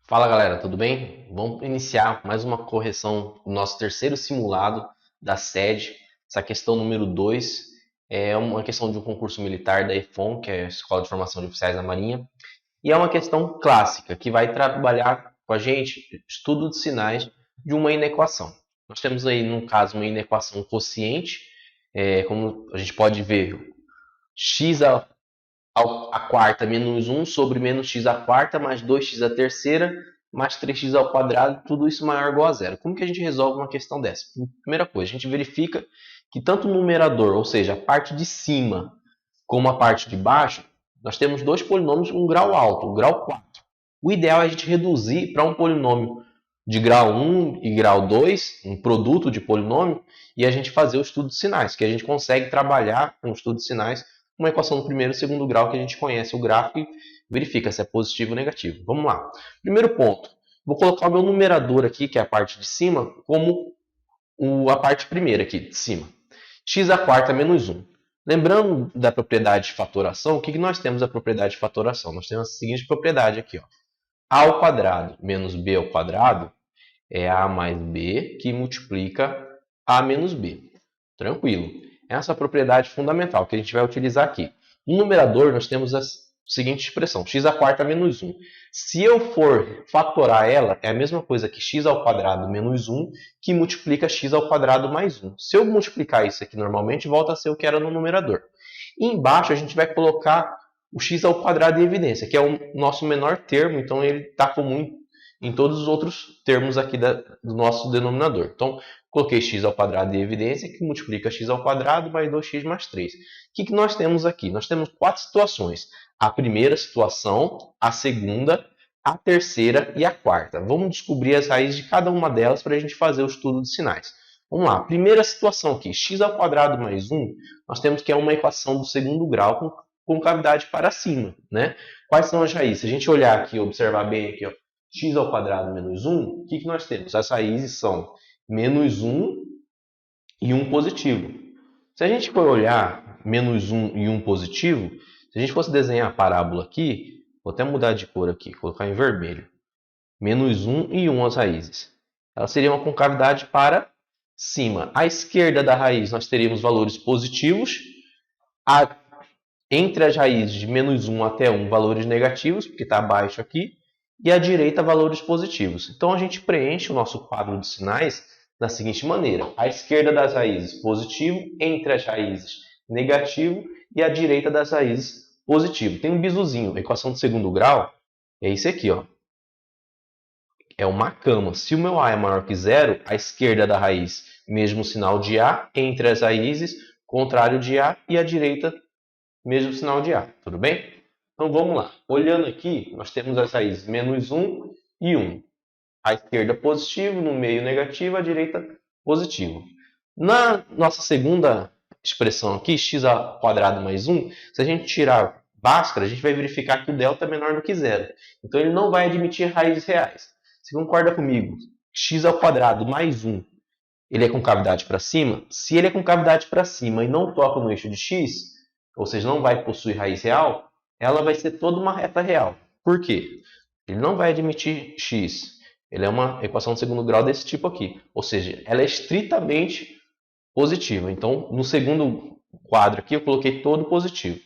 Fala galera, tudo bem? Vamos iniciar mais uma correção do nosso terceiro simulado da SED. Essa questão número 2 é uma questão de um concurso militar da EFON, que é a Escola de Formação de Oficiais da Marinha, e é uma questão clássica que vai trabalhar com a gente estudo de sinais de uma inequação. Nós temos aí, no caso, uma inequação quociente, como a gente pode ver, x a quarta menos 1 sobre menos x a quarta mais 2x a terceira mais 3x ao quadrado, tudo isso maior ou igual a zero. Como que a gente resolve uma questão dessa? Primeira coisa, a gente verifica que tanto o numerador, ou seja, a parte de cima, como a parte de baixo, nós temos dois polinômios com um grau alto, o grau 4. O ideal é a gente reduzir para um polinômio de grau 1 e grau 2, um produto de polinômio, e a gente fazer o estudo de sinais, que a gente consegue trabalhar com o estudo de sinais uma equação do primeiro e segundo grau que a gente conhece o gráfico e verifica se é positivo ou negativo. Vamos lá. Primeiro ponto. Vou colocar o meu numerador aqui, que é a parte de cima, como a parte primeira aqui de cima. X a quarta menos 1. Lembrando da propriedade de fatoração, o que nós temos da propriedade de fatoração? Nós temos a seguinte propriedade aqui. Ó. A ao quadrado menos b ao quadrado é a mais b que multiplica a menos b. Tranquilo. Essa é a propriedade fundamental que a gente vai utilizar aqui. No numerador, nós temos a seguinte expressão, x a quarta menos 1. Se eu for fatorar ela, é a mesma coisa que x ao quadrado menos 1, que multiplica x ao quadrado mais 1. Se eu multiplicar isso aqui normalmente, volta a ser o que era no numerador. E embaixo a gente vai colocar o x ao quadrado em evidência, que é o nosso menor termo, então ele está comum em todos os outros termos aqui do nosso denominador. Então, coloquei x ao quadrado em evidência, que multiplica x ao quadrado mais 2x mais 3. O que nós temos aqui? Nós temos quatro situações. A primeira situação, a segunda, a terceira e a quarta. Vamos descobrir as raízes de cada uma delas para a gente fazer o estudo de sinais. Vamos lá, primeira situação aqui, x ao quadrado mais 1, nós temos que é uma equação do segundo grau com concavidade para cima. Né? Quais são as raízes? Se a gente olhar aqui, observar bem aqui, ó, x ao quadrado menos 1, o que nós temos? As raízes são menos 1 e 1 positivo. Se a gente for olhar menos 1 e 1 positivo, se a gente fosse desenhar a parábola aqui, vou até mudar de cor aqui, colocar em vermelho. Menos 1 e 1 as raízes. Ela seria uma concavidade para cima. À esquerda da raiz nós teríamos valores positivos. Entre as raízes de menos 1 até 1, valores negativos, porque está abaixo aqui. E à direita, valores positivos. Então, a gente preenche o nosso quadro de sinais da seguinte maneira. À esquerda das raízes, positivo. Entre as raízes, negativo. E à direita das raízes, positivo. Tem um bisuzinho. A equação de segundo grau é esse aqui. Ó. É uma cama. Se o meu A é maior que zero, à esquerda da raiz, mesmo sinal de A. Entre as raízes, contrário de A. E à direita, mesmo sinal de A. Tudo bem? Então vamos lá. Olhando aqui, nós temos as raízes menos 1 e 1. À esquerda positivo, no meio negativo, à direita positivo. Na nossa segunda expressão aqui, x ao quadrado mais 1, se a gente tirar Bhaskara, a gente vai verificar que o delta é menor do que zero. Então ele não vai admitir raízes reais. Você concorda comigo? X ao quadrado mais 1, ele é com cavidade para cima? Se ele é com cavidade para cima e não toca no eixo de x, ou seja, não vai possuir raiz real, ela vai ser toda uma reta real. Por quê? Ele não vai admitir x. Ele é uma equação de segundo grau desse tipo aqui. Ou seja, ela é estritamente positiva. Então, no segundo quadro aqui, eu coloquei todo positivo.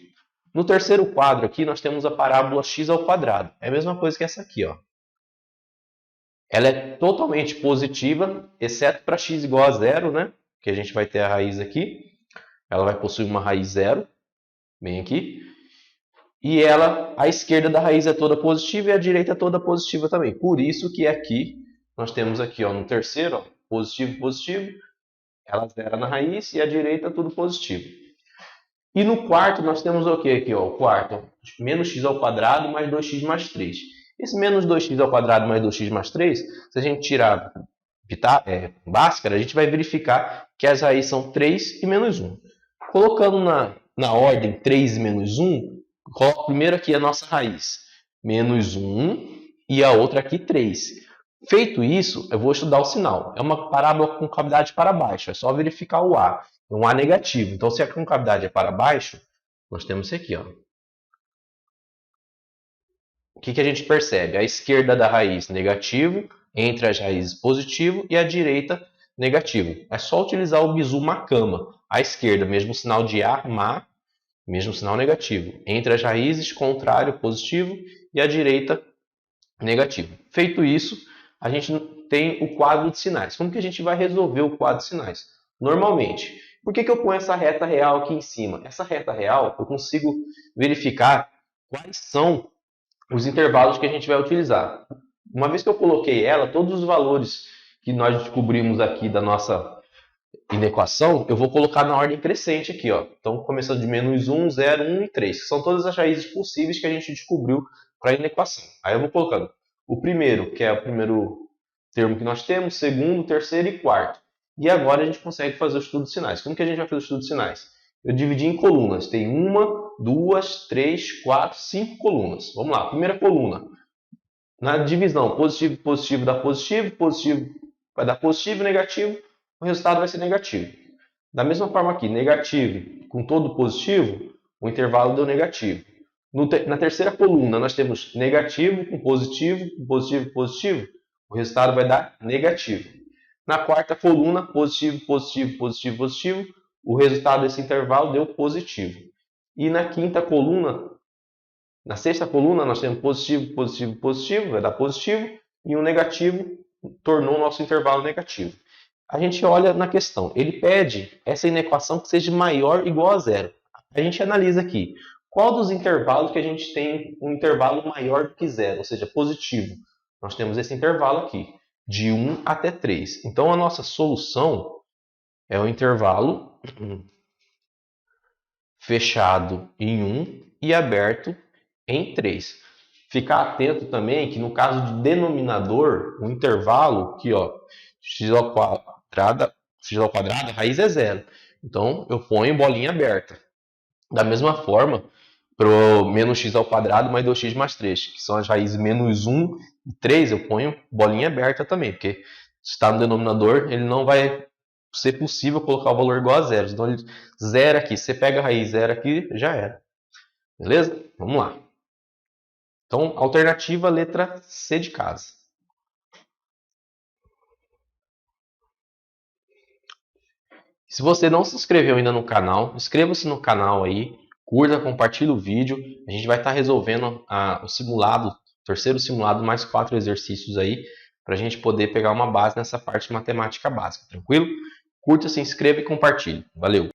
No terceiro quadro aqui, nós temos a parábola x ao quadrado. É a mesma coisa que essa aqui. Ó. Ela é totalmente positiva, exceto para x igual a zero, né? Que a gente vai ter a raiz aqui. Ela vai possuir uma raiz zero, bem aqui. E ela, a esquerda da raiz é toda positiva e a direita é toda positiva também. Por isso que aqui, nós temos aqui ó, no terceiro, ó, positivo, positivo. Ela zera na raiz e a direita tudo positivo. E no quarto nós temos o que aqui? Ó, o quarto, ó, menos x ao quadrado mais 2x mais 3. Esse menos 2x ao quadrado mais 2x mais 3, se a gente tirar Bhaskara, a gente vai verificar que as raízes são 3 e menos 1. Colocando na ordem 3 e menos 1, coloco primeiro aqui a nossa raiz. Menos 1 e a outra aqui 3. Feito isso, eu vou estudar o sinal. É uma parábola com cavidade para baixo. É só verificar o A. É um A negativo. Então, se a concavidade é para baixo, nós temos isso aqui. Ó. o que a gente percebe? A esquerda da raiz negativo, entre as raízes positivo e a direita negativo. É só utilizar o bizu Makama. A esquerda, mesmo sinal de A, Ma, mesmo sinal negativo. Entre as raízes, contrário, positivo, e a direita, negativo. Feito isso, a gente tem o quadro de sinais. Como que a gente vai resolver o quadro de sinais? Normalmente, por que eu ponho essa reta real aqui em cima? Essa reta real, eu consigo verificar quais são os intervalos que a gente vai utilizar. Uma vez que eu coloquei ela, todos os valores que nós descobrimos aqui da nossa inequação, eu vou colocar na ordem crescente aqui, ó. Então, começando de menos 1, 0, 1 e 3, que são todas as raízes possíveis que a gente descobriu para a inequação. Aí eu vou colocando o primeiro, que é o primeiro termo que nós temos, segundo, terceiro e quarto. E agora a gente consegue fazer o estudo de sinais. Como que a gente vai fazer o estudo de sinais? Eu dividi em colunas. Tem uma, duas, três, quatro, cinco colunas. Vamos lá, primeira coluna. Na divisão, positivo, positivo dá positivo, positivo vai dar positivo, negativo, o resultado vai ser negativo. Da mesma forma aqui, negativo com todo positivo, o intervalo deu negativo. Na terceira coluna, nós temos negativo com positivo, positivo, positivo, o resultado vai dar negativo. Na quarta coluna, positivo, positivo, positivo, positivo, o resultado desse intervalo deu positivo. E na quinta coluna, na sexta coluna, nós temos positivo, positivo, positivo, vai dar positivo, e o negativo tornou o nosso intervalo negativo. A gente olha na questão, ele pede essa inequação que seja maior ou igual a zero. A gente analisa aqui, qual dos intervalos que a gente tem um intervalo maior do que zero, ou seja, positivo. Nós temos esse intervalo aqui, de 1 até 3. Então, a nossa solução é o intervalo fechado em 1 e aberto em 3. Ficar atento também que no caso de denominador, o intervalo aqui, ó, x ao quadrado, a raiz é zero. Então, eu ponho bolinha aberta. Da mesma forma, para o menos x ao quadrado mais 2x mais 3, que são as raízes menos 1 e 3, eu ponho bolinha aberta também, porque se está no denominador, ele não vai ser possível colocar o valor igual a zero. Então, ele zera aqui. Você pega a raiz zero aqui, já era. Beleza? Vamos lá. Então, alternativa letra C de casa. Se você não se inscreveu ainda no canal, inscreva-se no canal aí, curta, compartilhe o vídeo. A gente vai estar resolvendo o simulado, o terceiro simulado, mais 4 exercícios aí, para a gente poder pegar uma base nessa parte de matemática básica, tranquilo? Curta, se inscreva e compartilhe. Valeu!